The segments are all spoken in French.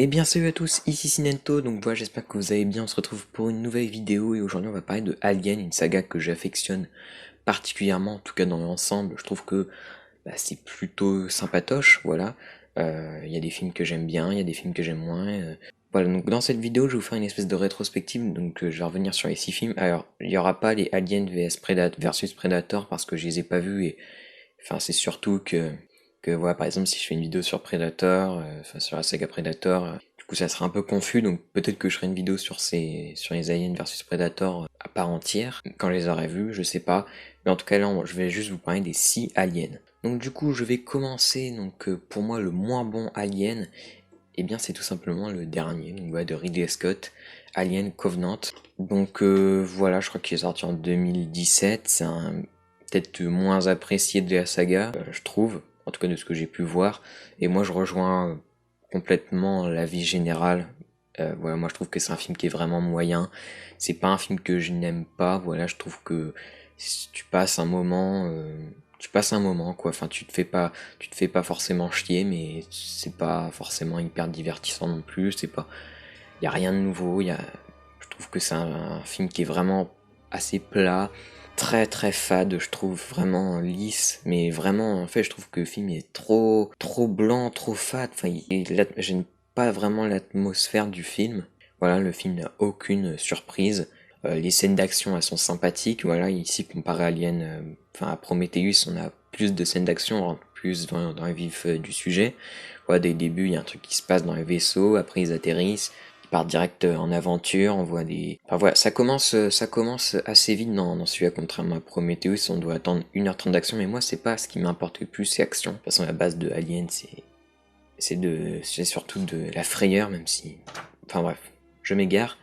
Eh bien salut à tous, ici Sinento, donc voilà j'espère que vous allez bien, on se retrouve pour une nouvelle vidéo et aujourd'hui on va parler de Alien, une saga que j'affectionne particulièrement, en tout cas dans l'ensemble, je trouve que c'est plutôt sympatoche, voilà. Il y a des films que j'aime bien, il y a des films que j'aime moins. Voilà, donc dans cette vidéo je vais vous faire une espèce de rétrospective, donc je vais revenir sur les 6 films. Alors il n'y aura pas les Alien versus Predator parce que je les ai pas vus et enfin c'est surtout que voilà, par exemple si je fais une vidéo sur Predator, enfin sur la saga Predator, du coup ça sera un peu confus, donc peut-être que je ferai une vidéo sur les Aliens versus Predator à part entière, quand je les aurai vus, je sais pas. Mais en tout cas là je vais juste vous parler des 6 aliens. Donc du coup je vais commencer, donc pour moi le moins bon Alien, et bien c'est tout simplement le dernier, donc voilà, de Ridley Scott, Alien Covenant. Donc voilà, je crois qu'il est sorti en 2017, c'est un peut-être moins apprécié de la saga, je trouve, en tout cas de ce que j'ai pu voir, et moi je rejoins complètement l'avis général. Voilà, moi je trouve que c'est un film qui est vraiment moyen, c'est pas un film que je n'aime pas, voilà, je trouve que si tu passes un moment, quoi, enfin tu te fais pas forcément chier, mais c'est pas forcément hyper divertissant non plus, y a rien de nouveau, je trouve que c'est un film qui est vraiment assez plat, très très fade, je trouve vraiment lisse, mais vraiment en fait je trouve que le film est trop blanc, trop fade, enfin j'aime pas vraiment l'atmosphère du film. Voilà, le film n'a aucune surprise. Les scènes d'action elles sont sympathiques, voilà, ici comparé à Alien, à Prometheus, on a plus de scènes d'action, on rentre plus dans le vif du sujet. Voilà, dès le début il y a un truc qui se passe dans les vaisseaux, après ils atterrissent, part direct en aventure, on voit des... Enfin voilà, ça commence assez vite dans celui-là, contrairement à Prometheus, on doit attendre 1h30 d'action, mais moi c'est pas ce qui m'importe le plus, c'est action. De toute façon la base de Alien c'est surtout de la frayeur, même si... Enfin bref, je m'égare.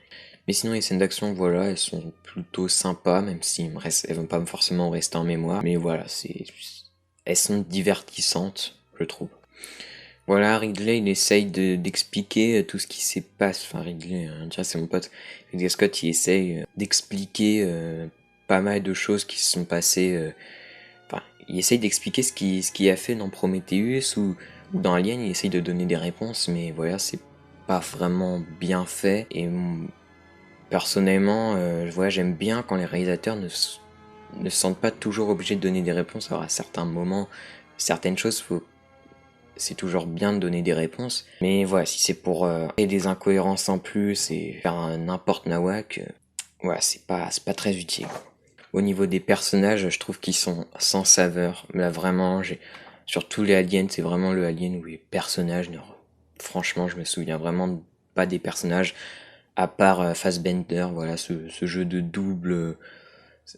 Mais sinon les scènes d'action, voilà, elles sont plutôt sympas, même si elles vont pas forcément rester en mémoire. Mais voilà, elles sont divertissantes, je trouve. Voilà, Ridley, il essaye d'expliquer tout ce qui s'est passé. Enfin, Ridley, tiens, c'est mon pote. Ridley Scott, il essaye d'expliquer pas mal de choses qui se sont passées. Enfin, il essaye d'expliquer ce qu'il a fait dans Prometheus ou dans Alien. Il essaye de donner des réponses, mais voilà, c'est pas vraiment bien fait. Et personnellement, voilà, j'aime bien quand les réalisateurs ne se sentent pas toujours obligés de donner des réponses. Alors, à certains moments, certaines choses, c'est toujours bien de donner des réponses, mais voilà, si c'est pour créer des incohérences en plus et faire un n'importe nawak, voilà, c'est pas très utile. Au niveau des personnages, je trouve qu'ils sont sans saveur. Là, vraiment, sur tous les aliens, c'est vraiment le alien où les personnages, franchement, je me souviens vraiment pas des personnages, à part Fassbender, voilà, ce jeu de,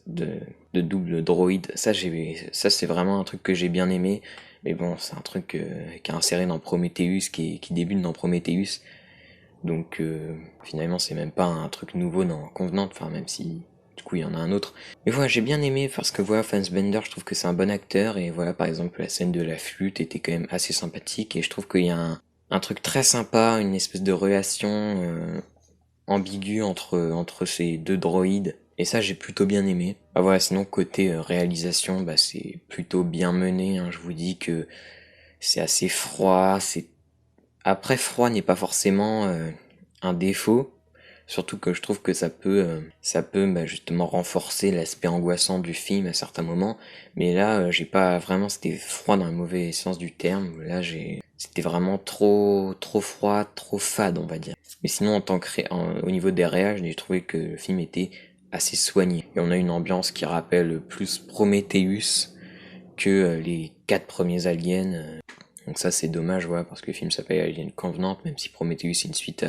de double droïde. Ça c'est vraiment un truc que j'ai bien aimé. Mais bon, c'est un truc qui est inséré dans Prometheus, qui débute dans Prometheus. Donc finalement, c'est même pas un truc nouveau dans Convenant, enfin même si du coup il y en a un autre. Mais voilà, j'ai bien aimé parce que voilà, Fassbender, je trouve que c'est un bon acteur et voilà, par exemple, la scène de la flûte était quand même assez sympathique et je trouve qu'il y a un truc très sympa, une espèce de relation ambigu entre ces deux droïdes. Et ça, j'ai plutôt bien aimé. Bah voilà, sinon, côté réalisation, c'est plutôt bien mené, hein. Je vous dis que c'est assez froid. Après, froid n'est pas forcément un défaut. Surtout que je trouve que ça peut justement renforcer l'aspect angoissant du film à certains moments. Mais là, j'ai pas vraiment, c'était froid dans le mauvais sens du terme. Là, c'était vraiment trop froid, trop fade, on va dire. Mais sinon, au niveau des réals, j'ai trouvé que le film était assez soigné. Et on a une ambiance qui rappelle plus Prometheus que les 4 premiers aliens. Donc ça, c'est dommage, voilà, parce que le film s'appelle Alien Covenant, même si Prometheus est une suite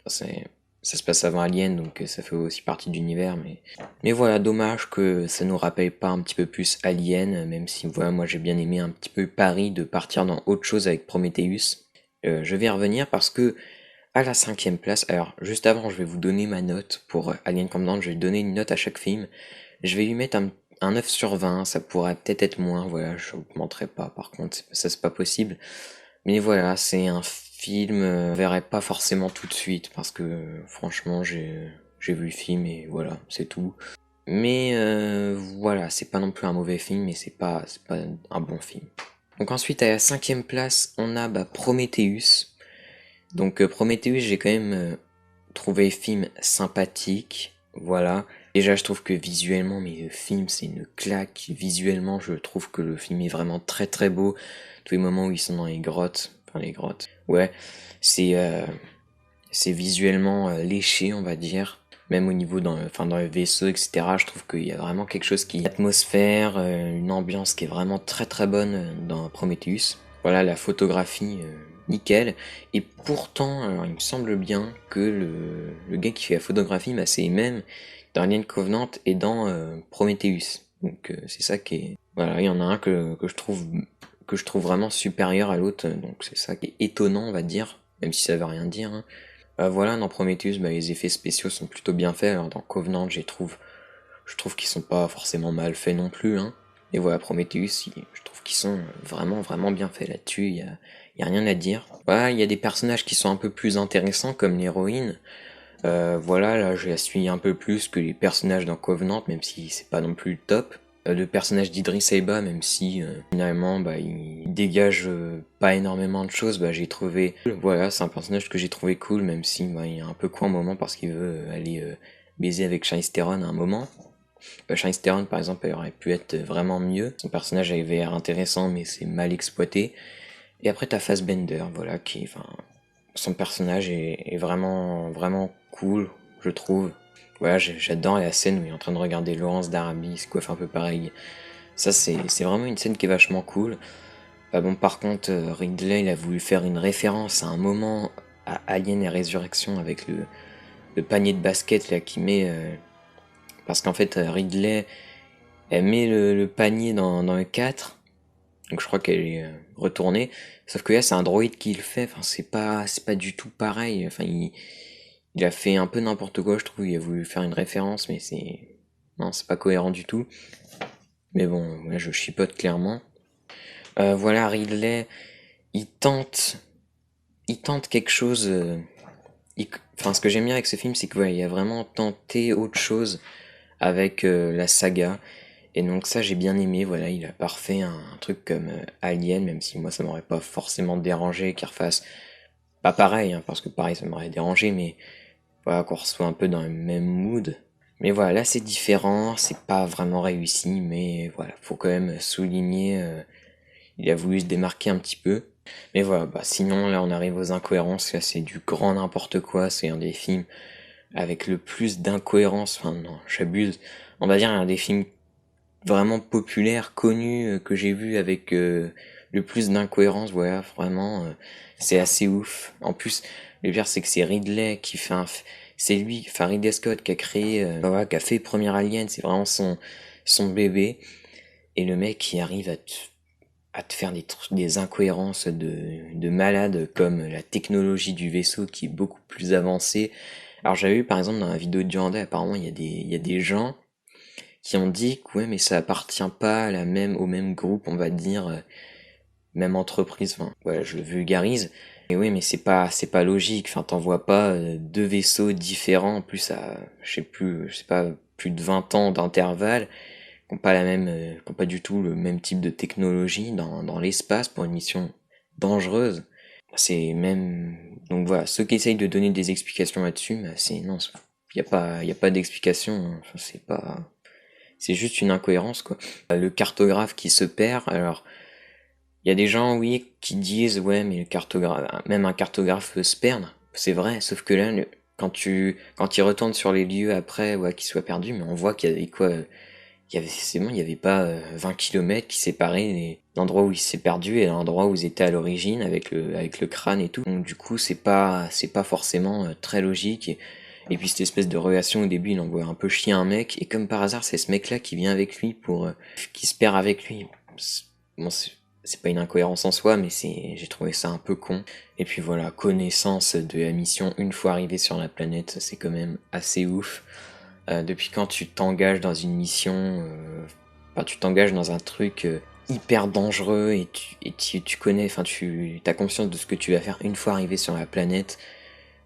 ça se passe avant Alien, donc ça fait aussi partie de l'univers, mais voilà, dommage que ça nous rappelle pas un petit peu plus Alien, même si voilà, moi j'ai bien aimé un petit peu le pari de partir dans autre chose avec Prometheus. Je vais y revenir parce que à la 5e place, alors juste avant je vais vous donner ma note pour Alien Covenant, je vais donner une note à chaque film, je vais lui mettre un 9 sur 20, ça pourrait peut-être être moins, voilà, je n'augmenterai pas, par contre ça c'est pas possible, mais voilà, c'est un film, je verrai pas forcément tout de suite parce que franchement j'ai vu le film et voilà, c'est tout. Mais voilà, c'est pas non plus un mauvais film, mais c'est pas un bon film. Donc ensuite à la 5e place, on a Prometheus. Donc Prometheus, j'ai quand même trouvé le film sympathique, voilà. Déjà, je trouve que visuellement, mais le film, c'est une claque. Visuellement, je trouve que le film est vraiment très très beau. Tous les moments où ils sont dans les grottes, enfin les grottes, ouais, c'est visuellement léché, on va dire. Même au niveau dans le vaisseau, etc. Je trouve qu'il y a vraiment quelque chose qui, atmosphère, une ambiance qui est vraiment très très bonne dans Prometheus. Voilà, la photographie, nickel. Et pourtant, alors, il me semble bien que le gars qui fait la photographie, bah, c'est même dans Alien Covenant et dans Prometheus. Donc c'est ça qui est. Voilà, il y en a un que je trouve vraiment supérieur à l'autre. Donc c'est ça qui est étonnant, on va dire, même si ça veut rien dire, hein. Voilà, dans Prometheus, bah, les effets spéciaux sont plutôt bien faits. Alors dans Covenant, je trouve qu'ils sont pas forcément mal faits non plus, hein. Et voilà, Prometheus, je trouve qu'ils sont vraiment, vraiment bien faits là-dessus. Y a rien à dire. Voilà, il y a des personnages qui sont un peu plus intéressants, comme l'héroïne. Voilà, là, je la suis un peu plus que les personnages dans Covenant, même si c'est pas non plus le top. Le personnage d'Idris Elba, même si finalement bah, il dégage pas énormément de choses, bah, j'ai trouvé. Voilà, c'est un personnage que j'ai trouvé cool, même si bah, il est un peu con un moment parce qu'il veut aller baiser avec Charlize Theron à un moment. Charlize Theron, par exemple, elle aurait pu être vraiment mieux. Son personnage avait l'air intéressant, mais c'est mal exploité. Et après, t'as Fassbender, voilà, enfin, son personnage est vraiment, vraiment cool, je trouve. Voilà, j'adore la scène où il est en train de regarder Laurence d'Arabie, se coiffe un peu pareil. Ça, c'est vraiment une scène qui est vachement cool. Bon, par contre, Ridley, il a voulu faire une référence à un moment à Alien et Résurrection avec le panier de basket là qui met. Parce qu'en fait, Ridley, elle met le panier dans le 4. Donc je crois qu'elle est retournée. Sauf que là, c'est un droïde qui le fait. Enfin, c'est pas du tout pareil. Enfin, il a fait un peu n'importe quoi, je trouve. Il a voulu faire une référence, mais non, c'est pas cohérent du tout. Mais bon, ouais, je chipote clairement. Voilà, Ridley, il tente, il tente quelque chose. Enfin, ce que j'aime bien avec ce film, c'est qu'il a vraiment tenté autre chose avec la saga. Et donc ça j'ai bien aimé, voilà, il a parfait un truc comme Alien, même si moi ça m'aurait pas forcément dérangé qu'il refasse pas pareil, hein, parce que pareil ça m'aurait dérangé, mais voilà, qu'on soit un peu dans le même mood. Mais voilà, là c'est différent, c'est pas vraiment réussi, mais voilà, faut quand même souligner, il a voulu se démarquer un petit peu. Mais voilà, bah sinon là on arrive aux incohérences, là c'est du grand n'importe quoi, c'est un des films avec le plus d'incohérences, enfin non, j'abuse, on va dire un des films vraiment populaire, connu, que j'ai vu avec le plus d'incohérence, voilà, vraiment, c'est assez ouf. En plus, le pire c'est que c'est Ridley qui fait c'est lui, enfin Ridley Scott qui a créé, voilà, qui a fait Premier Alien, c'est vraiment son bébé, et le mec qui arrive à te faire des incohérences de malade, comme la technologie du vaisseau qui est beaucoup plus avancée. Alors j'avais vu par exemple dans la vidéo de Durandal, apparemment il y a des gens qui ont dit que ouais mais ça appartient pas à au même groupe, on va dire, même entreprise, enfin ouais je le vulgarise, et oui mais c'est pas logique, enfin t'envoies pas deux vaisseaux différents, en plus à je sais pas, plus de 20 ans d'intervalle, qui ont pas qui ont pas du tout le même type de technologie dans l'espace pour une mission dangereuse. C'est même, donc voilà, ceux qui essayent de donner des explications là-dessus, bah, c'est non, y a pas d'explication, hein. Enfin, c'est juste une incohérence, quoi. Le cartographe qui se perd, alors, il y a des gens, oui, qui disent, ouais, mais le cartographe, même un cartographe peut se perdre. C'est vrai, sauf que là, quand il retourne sur les lieux après, ouais, qu'il soit perdu, mais on voit qu'il y avait quoi, c'est bon, il y avait pas 20 kilomètres qui séparaient l'endroit où il s'est perdu et l'endroit où ils étaient à l'origine avec le crâne et tout. Donc, du coup, c'est pas forcément très logique. Et puis cette espèce de relation au début, il envoie un peu chier un mec, et comme par hasard, c'est ce mec-là qui vient avec lui qui se perd avec lui. Bon, c'est pas une incohérence en soi, mais j'ai trouvé ça un peu con. Et puis voilà, connaissance de la mission une fois arrivé sur la planète, c'est quand même assez ouf. Depuis quand tu t'engages dans une mission, enfin tu t'engages dans un truc hyper dangereux et tu connais, enfin tu as conscience de ce que tu vas faire une fois arrivé sur la planète,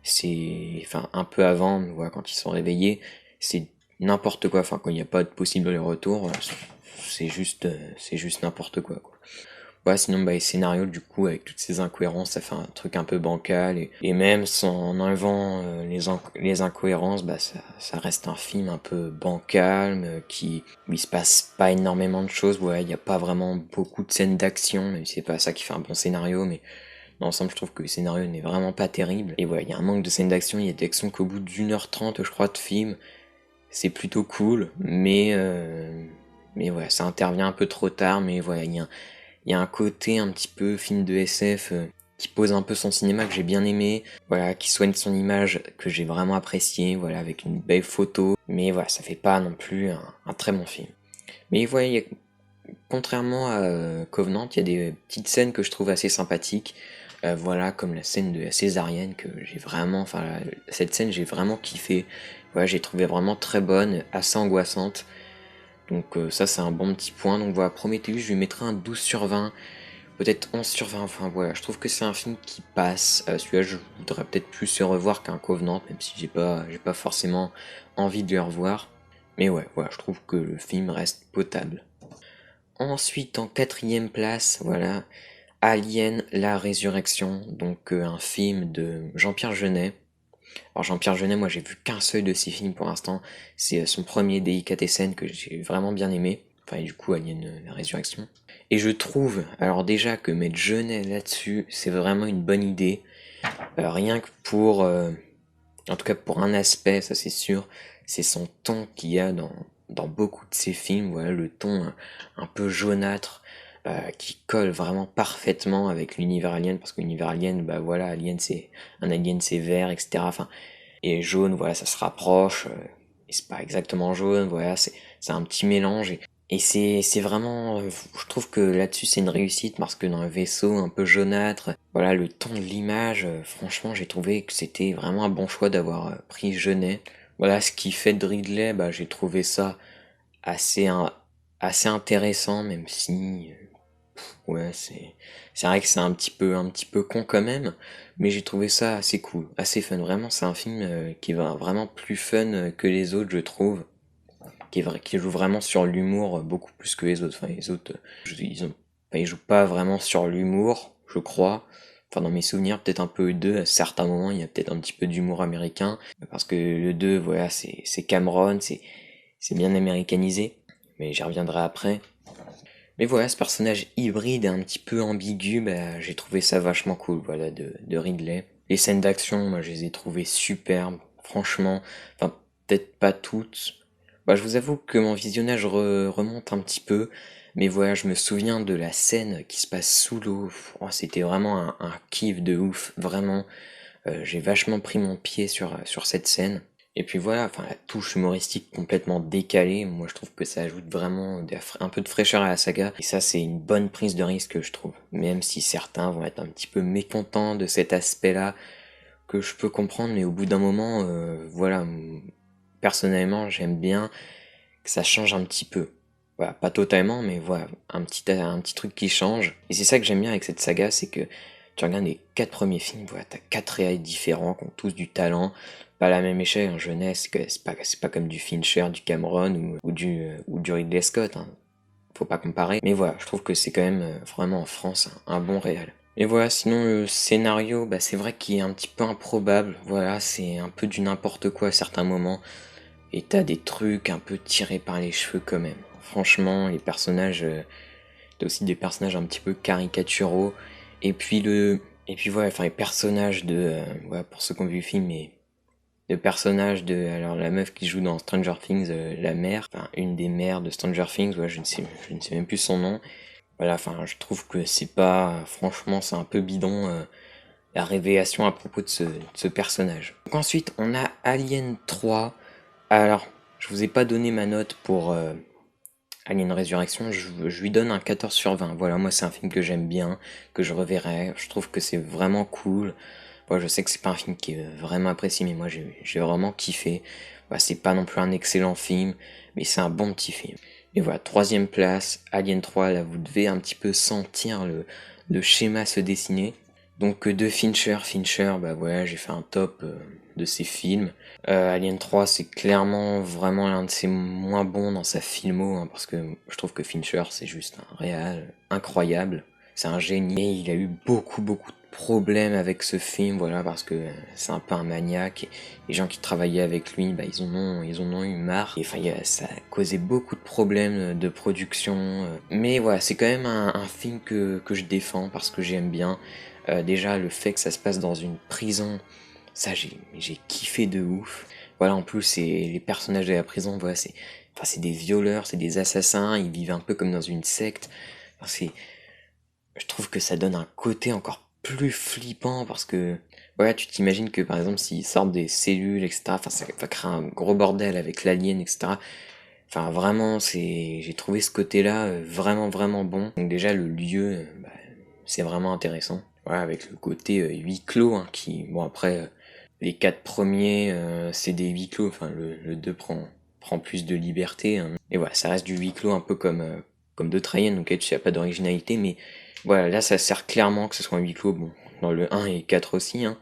c'est enfin un peu avant, mais voilà, quand ils sont réveillés, c'est n'importe quoi, enfin quand il n'y a pas de possible retour, c'est juste n'importe quoi. Ouais, sinon, bah, les scénarios, du coup, avec toutes ces incohérences, ça fait un truc un peu bancal. Et même en enlevant les incohérences, bah, ça reste un film un peu bancal, où il se passe pas énormément de choses. Ouais, il n'y a pas vraiment beaucoup de scènes d'action, même si c'est pas ça qui fait un bon scénario, mais dans l'ensemble, je trouve que le scénario n'est vraiment pas terrible. Et ouais, il y a un manque de scènes d'action, il y a des actions qu'au bout d'1h30, je crois, de film, c'est plutôt cool, mais ouais, ça intervient un peu trop tard, mais voilà, il y a un côté un petit peu film de SF qui pose un peu son cinéma que j'ai bien aimé, voilà, qui soigne son image que j'ai vraiment apprécié, voilà, avec une belle photo, mais voilà, ça fait pas non plus un très bon film. Mais voilà, contrairement à Covenant, il y a des petites scènes que je trouve assez sympathiques, voilà, comme la scène de la césarienne que j'ai vraiment, enfin, cette scène j'ai vraiment kiffé, voilà, j'ai trouvé vraiment très bonne, assez angoissante. Donc ça c'est un bon petit point. Donc voilà, Prometheus, je lui mettrai un 12 sur 20, peut-être 11 sur 20, enfin voilà, je trouve que c'est un film qui passe. Celui-là je voudrais peut-être plus le revoir qu'un Covenant, même si j'ai pas forcément envie de le revoir. Mais ouais, voilà, je trouve que le film reste potable. Ensuite, en quatrième place, voilà, Alien, la résurrection, donc un film de Jean-Pierre Jeunet. Alors Jean-Pierre Jeunet, moi j'ai vu qu'un seul de ses films pour l'instant, c'est son premier Délicatessen que j'ai vraiment bien aimé, enfin et du coup Alien la Résurrection. Et je trouve, alors déjà que mettre Jeunet là-dessus, c'est vraiment une bonne idée, rien que pour, en tout cas pour un aspect, ça c'est sûr, c'est son ton qu'il y a dans beaucoup de ses films, voilà, le ton un peu jaunâtre, qui colle vraiment parfaitement avec l'univers alien, parce que l'univers alien, bah voilà, un alien c'est vert, etc. Enfin, et jaune, voilà, ça se rapproche, et c'est pas exactement jaune, voilà, c'est un petit mélange, et c'est vraiment, je trouve que là-dessus c'est une réussite, parce que dans un vaisseau un peu jaunâtre, voilà, le ton de l'image, franchement j'ai trouvé que c'était vraiment un bon choix d'avoir pris Jeunet. Voilà, ce qui fait de Ridley, bah j'ai trouvé ça assez, assez intéressant, même si ouais, c'est vrai que c'est un petit peu con quand même, mais j'ai trouvé ça assez cool, assez fun. Vraiment, c'est un film qui va vraiment plus fun que les autres, je trouve, qui joue vraiment sur l'humour beaucoup plus que les autres. Enfin, les autres, ils jouent pas vraiment sur l'humour, je crois. Enfin, dans mes souvenirs, peut-être un peu eux deux. À certains moments, il y a peut-être un petit peu d'humour américain, parce que le 2, voilà, c'est Cameron, c'est bien américanisé, mais j'y reviendrai après. Mais voilà, ce personnage hybride et un petit peu ambigu, bah, j'ai trouvé ça vachement cool, voilà, de Ridley. Les scènes d'action, moi, je les ai trouvées superbes, franchement. Enfin, peut-être pas toutes. Bah, je vous avoue que mon visionnage remonte un petit peu, mais voilà, je me souviens de la scène qui se passe sous l'eau. Oh, c'était vraiment un kiff de ouf, vraiment. J'ai vachement pris mon pied sur cette scène. Et puis voilà, enfin la touche humoristique complètement décalée, moi je trouve que ça ajoute vraiment un peu de fraîcheur à la saga. Et ça c'est une bonne prise de risque je trouve. Même si certains vont être un petit peu mécontents de cet aspect-là, que je peux comprendre, mais au bout d'un moment, voilà, personnellement j'aime bien que ça change un petit peu. Voilà, pas totalement, mais voilà, un petit truc qui change. Et c'est ça que j'aime bien avec cette saga, c'est que tu regardes les 4 premiers films, voilà, t'as 4 réals différents qui ont tous du talent, pas à la même échelle en jeunesse, c'est pas comme du Fincher, du Cameron ou du Ridley Scott, hein. Faut pas comparer. Mais voilà, je trouve que c'est quand même vraiment en France un bon réal. Et voilà, sinon le scénario, bah, c'est vrai qu'il est un petit peu improbable, voilà, c'est un peu du n'importe quoi à certains moments. Et t'as des trucs un peu tirés par les cheveux quand même. Franchement, les personnages, t'as aussi des personnages un petit peu caricaturaux. Et puis et puis voilà, enfin les personnages voilà, pour ceux qui ont vu le film, mais le personnage alors la meuf qui joue dans Stranger Things, la mère, enfin une des mères de Stranger Things, ouais, je ne sais même plus son nom. Voilà, enfin je trouve que c'est pas, franchement, c'est un peu bidon. La révélation à propos de ce personnage. Donc ensuite, on a Alien 3. Alors, je vous ai pas donné ma note pour Alien Résurrection, je lui donne un 14 sur 20. Voilà, moi c'est un film que j'aime bien, que je reverrai, je trouve que c'est vraiment cool. Moi, je sais que c'est pas un film qui est vraiment apprécié, mais moi j'ai vraiment kiffé. Voilà, c'est pas non plus un excellent film, mais c'est un bon petit film. Et voilà, troisième place, Alien 3, là vous devez un petit peu sentir le schéma se dessiner. Donc de Fincher, bah voilà, j'ai fait un top de ses films. Alien 3, c'est clairement vraiment l'un de ses moins bons dans sa filmo, hein, parce que je trouve que Fincher, c'est juste un réal incroyable. c'est un génie. Et il a eu beaucoup de problèmes avec ce film, voilà, parce que c'est un peu un maniaque. Et les gens qui travaillaient avec lui, bah, ils en ont eu marre. Et enfin, ça a causé beaucoup de problèmes de production. Mais voilà, c'est quand même un film que je défends parce que j'aime bien. Déjà, le fait que ça se passe dans une prison, ça j'ai kiffé de ouf. Voilà, en plus, les personnages de la prison, voilà, c'est des violeurs, c'est des assassins, ils vivent un peu comme dans une secte. Enfin, je trouve que ça donne un côté encore plus flippant parce que, voilà, tu t'imagines que par exemple, s'ils sortent des cellules, etc., enfin, ça va créer un gros bordel avec l'alien, etc. Enfin, vraiment, j'ai trouvé ce côté-là vraiment bon. Donc, déjà, le lieu, bah, c'est vraiment intéressant. Voilà, avec le côté huis clos, hein, bon, après, les quatre premiers, c'est des huis clos, enfin, le 2 prend plus de liberté, hein. Et voilà, ça reste du huis clos un peu comme d'autres aliens, donc il n'y a pas d'originalité, mais voilà, là, ça sert clairement que ce soit un huis clos, bon, dans le 1 et 4 aussi, hein.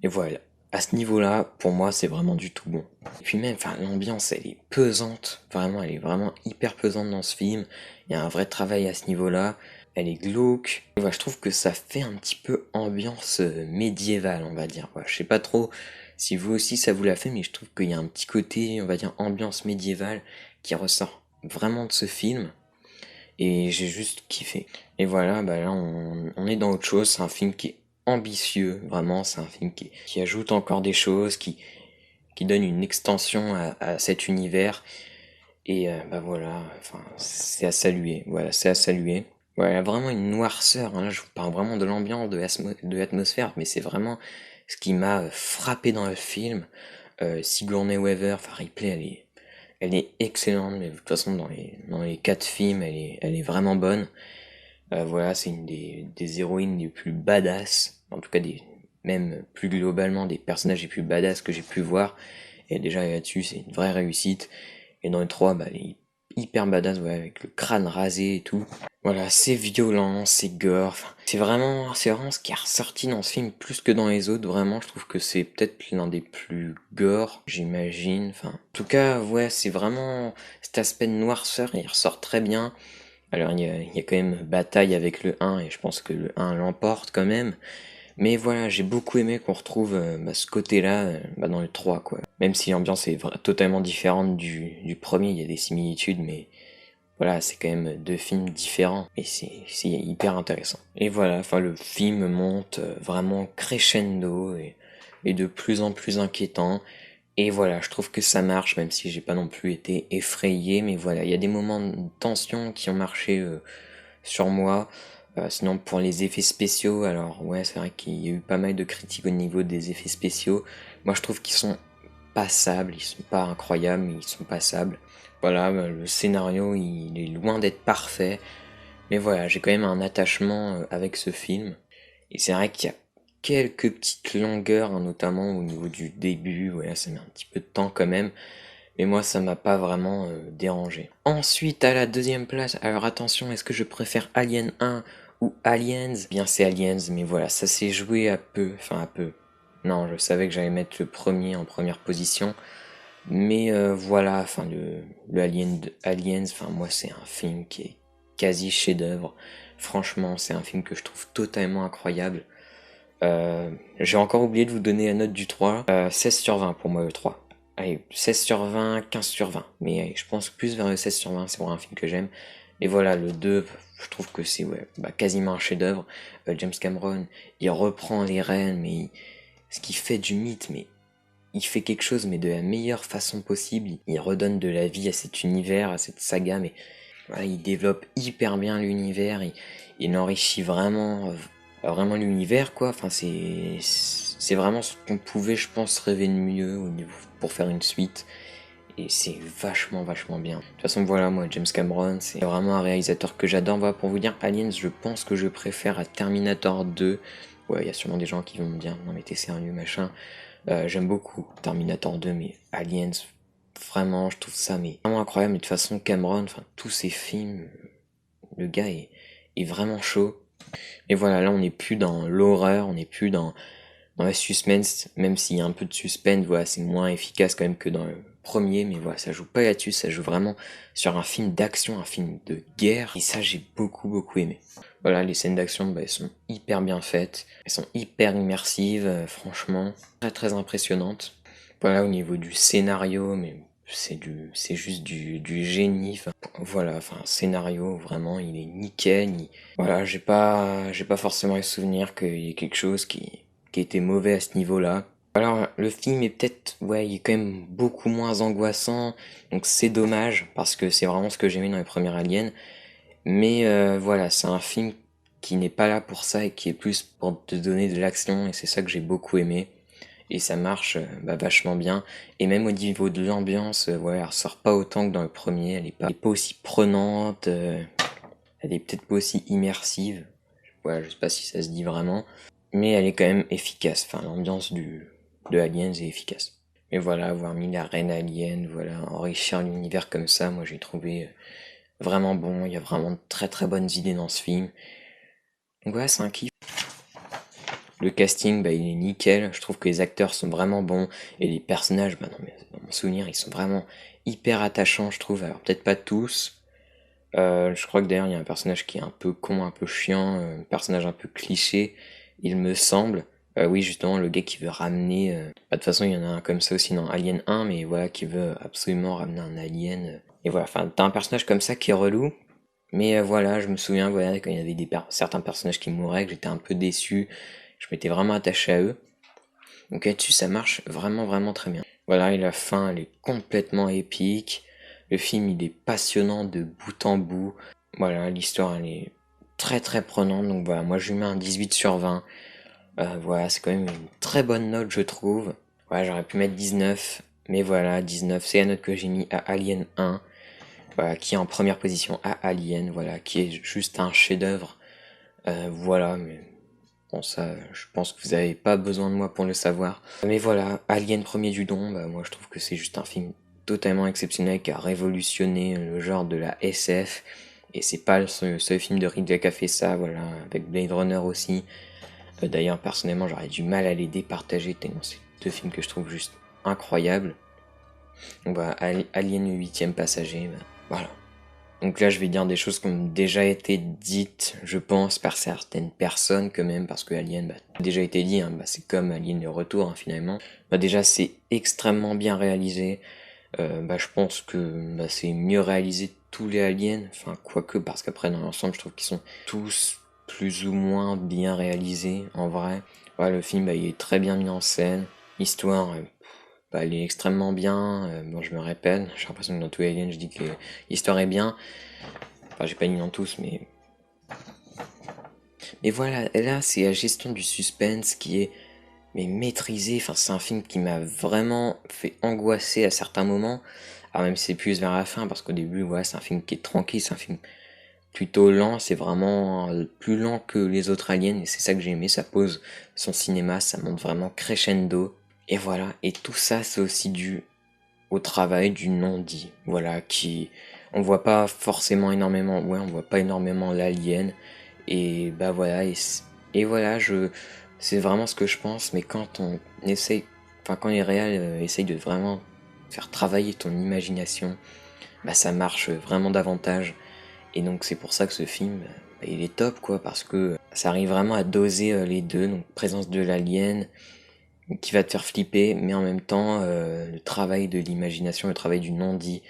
Et voilà, à ce niveau-là, pour moi, c'est vraiment du tout bon. Et puis même, enfin, l'ambiance, elle est pesante, vraiment, elle est vraiment hyper pesante dans ce film. Il y a un vrai travail à ce niveau-là. Elle est glauque. Et voilà, je trouve que ça fait un petit peu ambiance médiévale, on va dire. Voilà, je sais pas trop si vous aussi ça vous l'a fait, mais je trouve qu'il y a un petit côté, on va dire, ambiance médiévale qui ressort vraiment de ce film. Et j'ai juste kiffé. Et voilà, bah là on est dans autre chose, c'est un film qui est ambitieux, vraiment, c'est un film qui ajoute encore des choses, qui donne une extension à cet univers. Et bah voilà, enfin, c'est à saluer, voilà, c'est à saluer. Ouais, il y a vraiment une noirceur, hein, là je vous parle vraiment de l'ambiance, de l'atmosphère, mais c'est vraiment ce qui m'a frappé dans le film. Sigourney Weaver, enfin Ripley, elle est excellente, mais de toute façon dans les quatre films, elle est vraiment bonne. Voilà, c'est une des héroïnes les plus badass, en tout cas même plus globalement des personnages les plus badass que j'ai pu voir. Et déjà là-dessus, c'est une vraie réussite. Et dans les trois, bah, elle est hyper badass, ouais, avec le crâne rasé et tout. Voilà, c'est violent, c'est gore. Enfin, c'est vraiment ce qui est ressorti dans ce film plus que dans les autres. Vraiment, je trouve que c'est peut-être l'un des plus gore, j'imagine. Enfin, en tout cas, ouais, c'est vraiment cet aspect de noirceur, il ressort très bien. Alors il y a quand même bataille avec le 1 et je pense que le 1 l'emporte quand même. Mais voilà, j'ai beaucoup aimé qu'on retrouve bah, ce côté-là bah, dans le 3 quoi. Même si l'ambiance est totalement différente du premier, il y a des similitudes, mais voilà, c'est quand même deux films différents et c'est hyper intéressant. Et voilà, enfin le film monte vraiment crescendo et de plus en plus inquiétant. Et voilà, je trouve que ça marche, même si j'ai pas non plus été effrayé, mais voilà, il y a des moments de tension qui ont marché sur moi. Sinon, pour les effets spéciaux, alors ouais, c'est vrai qu'il y a eu pas mal de critiques au niveau des effets spéciaux. Moi, je trouve qu'ils sont passables, ils sont pas incroyables, mais ils sont passables. Voilà, bah, le scénario, il est loin d'être parfait, mais voilà, j'ai quand même un attachement avec ce film. Et c'est vrai qu'il y a quelques petites longueurs, hein, notamment au niveau du début, ouais, ça met un petit peu de temps quand même, mais moi ça m'a pas vraiment dérangé. Ensuite, à la deuxième place, alors attention, est-ce que je préfère Alien 1 ou Aliens? Bien c'est Aliens, mais voilà, ça s'est joué à peu, enfin à peu. Non, je savais que j'allais mettre le premier en première position, mais voilà, enfin le Alien de Aliens, enfin moi c'est un film qui est quasi chef-d'œuvre. Franchement, c'est un film que je trouve totalement incroyable. J'ai encore oublié de vous donner la note du 3. 16 sur 20 pour moi le 3. Allez, 16 sur 20, 15 sur 20. Mais allez, je pense plus vers le 16 sur 20, c'est vraiment un film que j'aime. Et voilà, le 2, je trouve que c'est ouais, bah, quasiment un chef-d'œuvre. James Cameron, il reprend les rênes, mais ce qui fait du mythe, mais il fait quelque chose, mais de la meilleure façon possible. Il redonne de la vie à cet univers, à cette saga, mais voilà, il développe hyper bien l'univers, il enrichit vraiment l'univers, quoi. Enfin, c'est vraiment ce qu'on pouvait, je pense, rêver de mieux pour faire une suite. Et c'est vachement bien. De toute façon, voilà, moi, James Cameron, c'est vraiment un réalisateur que j'adore. Voilà, pour vous dire, Aliens, je pense que je préfère à Terminator 2. Ouais, il y a sûrement des gens qui vont me dire, non mais t'es sérieux, machin. J'aime beaucoup Terminator 2, mais Aliens, vraiment, je trouve ça mais vraiment incroyable. Mais de toute façon, Cameron, enfin, tous ses films, le gars est vraiment chaud. Et voilà, là, on n'est plus dans l'horreur, on n'est plus dans le suspense, même s'il y a un peu de suspense, voilà, c'est moins efficace quand même que dans le premier, mais voilà, ça joue pas là-dessus, ça joue vraiment sur un film d'action, un film de guerre, et ça, j'ai beaucoup aimé. Voilà, les scènes d'action, bah, elles sont hyper bien faites, elles sont hyper immersives, franchement, très très impressionnantes. Voilà, au niveau du scénario, mais c'est juste du génie. Enfin, voilà, enfin, scénario, vraiment, il est nickel. Voilà, j'ai pas forcément le souvenir qu'il y ait quelque chose qui était mauvais à ce niveau-là. Alors, le film est peut-être, ouais, il est quand même beaucoup moins angoissant, donc c'est dommage, parce que c'est vraiment ce que j'aimais dans les premiers Aliens. Mais voilà, c'est un film qui n'est pas là pour ça et qui est plus pour te donner de l'action, et c'est ça que j'ai beaucoup aimé. Et ça marche bah, vachement bien. Et même au niveau de l'ambiance, ouais, elle ressort pas autant que dans le premier. Elle est pas aussi prenante, elle est peut-être pas aussi immersive. Ouais, je sais pas si ça se dit vraiment. Mais elle est quand même efficace. Enfin, l'ambiance de Aliens est efficace. Mais voilà, avoir mis la reine alien, voilà, enrichir l'univers comme ça, moi j'ai trouvé vraiment bon. Il y a vraiment de très très bonnes idées dans ce film. Donc ouais, c'est un kiff. Le casting, bah, il est nickel. Je trouve que les acteurs sont vraiment bons. Et les personnages, bah non, mais dans mon souvenir, ils sont vraiment hyper attachants, je trouve. Alors, peut-être pas tous. Je crois que d'ailleurs, il y a un personnage qui est un peu con, un peu chiant, un personnage un peu cliché, il me semble. Oui, justement, le gars qui veut ramener. Bah, de toute façon, il y en a un comme ça aussi dans Alien 1, mais voilà, qui veut absolument ramener un alien. Et voilà, enfin, t'as un personnage comme ça qui est relou. Mais voilà, je me souviens, voilà, quand il y avait certains personnages qui mouraient, que j'étais un peu déçu. Je m'étais vraiment attaché à eux. Donc là-dessus, ça marche vraiment, vraiment très bien. Voilà, et la fin, elle est complètement épique. Le film, il est passionnant de bout en bout. Voilà, l'histoire, elle est très, très prenante. Donc voilà, moi, je lui mets un 18 sur 20. Voilà, c'est quand même une très bonne note, je trouve. Voilà, j'aurais pu mettre 19. Mais voilà, 19, c'est la note que j'ai mis à Alien 1. Voilà, qui est en première position à Alien. Voilà, qui est juste un chef-d'œuvre. Voilà, mais bon, ça, je pense que vous n'avez pas besoin de moi pour le savoir. Mais voilà, Alien premier du don, bah, moi je trouve que c'est juste un film totalement exceptionnel qui a révolutionné le genre de la SF. Et c'est pas le seul film de Ridley qui a fait ça, voilà, avec Blade Runner aussi. D'ailleurs, personnellement, j'aurais du mal à les départager tellement c'est deux films que je trouve juste incroyables. Donc voilà, Alien le huitième passager, bah, voilà. Donc là, je vais dire des choses qui ont déjà été dites, je pense, par certaines personnes quand même, parce que Alien, bah, a déjà été dit, hein, bah, c'est comme Alien le retour, hein, finalement. Bah, déjà, c'est extrêmement bien réalisé. Bah, je pense que bah, c'est mieux réalisé que tous les Aliens, enfin, quoique, parce qu'après, dans l'ensemble, je trouve qu'ils sont tous plus ou moins bien réalisés, en vrai. Ouais, le film, bah, il est très bien mis en scène. L'histoire, bah, elle est extrêmement bien. Bon, je me répète, j'ai l'impression que dans tous les Aliens, je dis que l'histoire est bien. Enfin, j'ai pas dit dans tous, mais voilà, là, c'est la gestion du suspense qui est mais maîtrisée. Enfin, c'est un film qui m'a vraiment fait angoisser à certains moments. Alors même si c'est plus vers la fin, parce qu'au début, voilà, c'est un film qui est tranquille, c'est un film plutôt lent. C'est vraiment plus lent que les autres aliens, et c'est ça que j'ai aimé. Ça pose son cinéma, ça monte vraiment crescendo. Et voilà, et tout ça, c'est aussi dû au travail du non-dit. Voilà, qui on voit pas forcément énormément, ouais, on voit pas énormément l'alien. Et bah voilà, et voilà, c'est vraiment ce que je pense, mais quand on essaye, enfin quand les réals essayent de vraiment faire travailler ton imagination, bah ça marche vraiment davantage. Et donc c'est pour ça que ce film, bah, il est top quoi, parce que ça arrive vraiment à doser les deux, donc présence de l'alien, qui va te faire flipper, mais en même temps le travail de l'imagination, le travail du non-dit,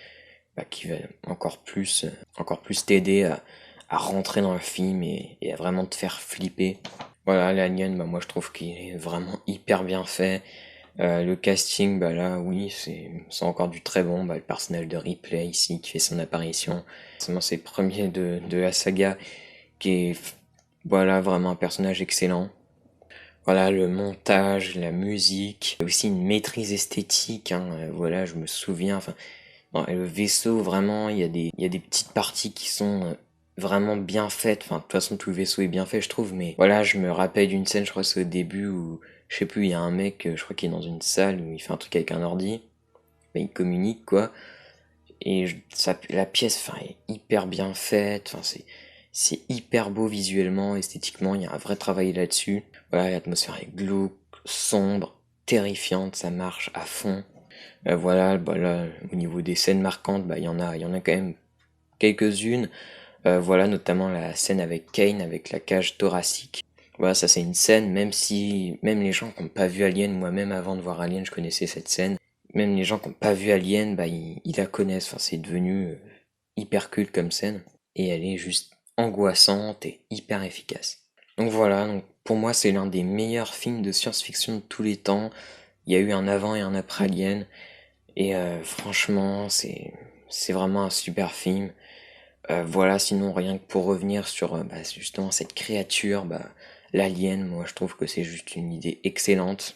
bah, qui va encore plus t'aider à rentrer dans le film et à vraiment te faire flipper. Voilà, l'Alien, bah, moi je trouve qu'il est vraiment hyper bien fait. Le casting, bah là, oui, c'est encore du très bon. Bah, le personnage de Ripley ici qui fait son apparition. C'est le premier de la saga qui est, voilà, vraiment un personnage excellent. Voilà, le montage, la musique, aussi une maîtrise esthétique, hein, voilà, je me souviens, enfin, dans le vaisseau, vraiment, il y a des petites parties qui sont vraiment bien faites. Enfin, de toute façon, tout le vaisseau est bien fait, je trouve. Mais voilà, je me rappelle d'une scène, je crois que c'est au début où, je sais plus, il y a un mec, je crois qu'il est dans une salle où il fait un truc avec un ordi. Mais il communique, quoi. Et la pièce, enfin, est hyper bien faite. Enfin, c'est hyper beau visuellement, esthétiquement. Il y a un vrai travail là-dessus. Voilà, l'atmosphère est glauque, sombre, terrifiante. Ça marche à fond. Voilà, bah là, au niveau des scènes marquantes, bah, il y en a quand même quelques-unes. Voilà, notamment la scène avec Kane, avec la cage thoracique. Voilà, ça c'est une scène, même si, même les gens qui n'ont pas vu Alien, moi-même avant de voir Alien, je connaissais cette scène. Même les gens qui n'ont pas vu Alien, bah, ils la connaissent. Enfin, c'est devenu hyper culte comme scène. Et elle est juste angoissante et hyper efficace. Donc voilà, donc pour moi c'est l'un des meilleurs films de science-fiction de tous les temps. Il y a eu un avant et un après Alien. Et franchement, c'est vraiment un super film. Voilà, sinon rien que pour revenir sur bah, justement cette créature, bah, l'alien, moi je trouve que c'est juste une idée excellente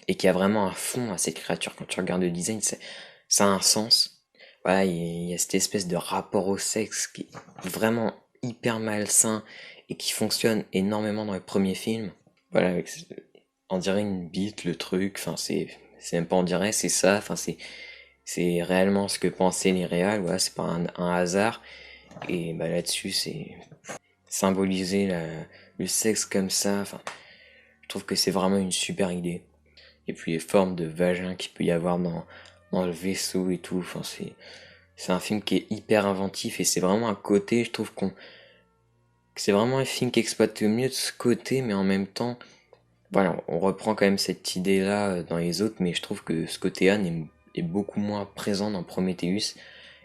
et qui a vraiment un fond à cette créature. Quand tu regardes le design, ça a un sens. Voilà, il y a cette espèce de rapport au sexe qui est vraiment hyper malsain et qui fonctionne énormément dans les premiers films. Voilà, on dirait une bite, le truc, enfin c'est même pas on dirait, c'est ça, enfin c'est réellement ce que pensaient les réals, voilà, c'est pas un hasard. Et bah là-dessus, c'est symboliser le sexe comme ça, enfin, je trouve que c'est vraiment une super idée. Et puis les formes de vagin qu'il peut y avoir dans le vaisseau et tout, enfin c'est un film qui est hyper inventif et c'est vraiment un côté, je trouve que c'est vraiment un film qui exploite le mieux de ce côté, mais en même temps, voilà, on reprend quand même cette idée-là dans les autres, mais je trouve que ce côté Anne est beaucoup moins présent dans Prometheus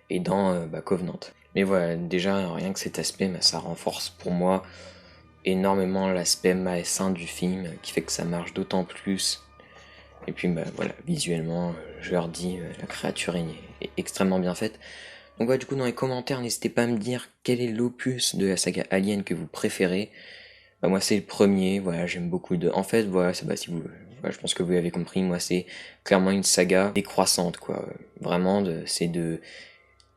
et dans bah, Covenant. Mais voilà, déjà, rien que cet aspect, bah, ça renforce pour moi énormément l'aspect malsain du film, qui fait que ça marche d'autant plus. Et puis bah, voilà, visuellement, je leur dis, la créature est extrêmement bien faite. Donc voilà, du coup, dans les commentaires, n'hésitez pas à me dire quel est l'opus de la saga Alien que vous préférez. Bah, moi, c'est le premier, voilà, j'aime beaucoup de... En fait, voilà, ça, bah, si vous... voilà, je pense que vous avez compris, moi, c'est clairement une saga décroissante, quoi. Vraiment, c'est de...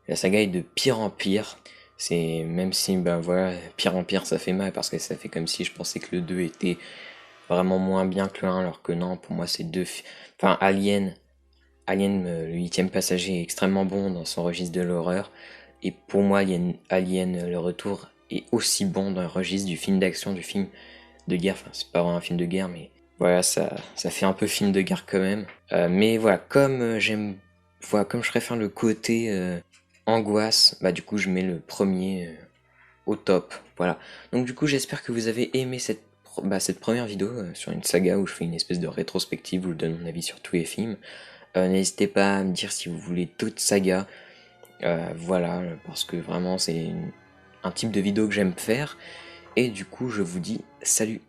La saga est de pire en pire. C'est même si ben voilà, pire en pire ça fait mal parce que ça fait comme si je pensais que le 2 était vraiment moins bien que le 1 alors que non, pour moi c'est enfin Alien le huitième passager est extrêmement bon dans son registre de l'horreur et pour moi Alien le retour est aussi bon dans le registre du film d'action, du film de guerre, enfin c'est pas vraiment un film de guerre mais voilà ça fait un peu film de guerre quand même. Mais voilà, comme voilà, comme je préfère le côté angoisse, bah du coup je mets le premier au top. Voilà. Donc du coup j'espère que vous avez aimé cette première vidéo sur une saga où je fais une espèce de rétrospective où je donne mon avis sur tous les films. N'hésitez pas à me dire si vous voulez d'autres sagas. Voilà, parce que vraiment c'est un type de vidéo que j'aime faire. Et du coup je vous dis salut.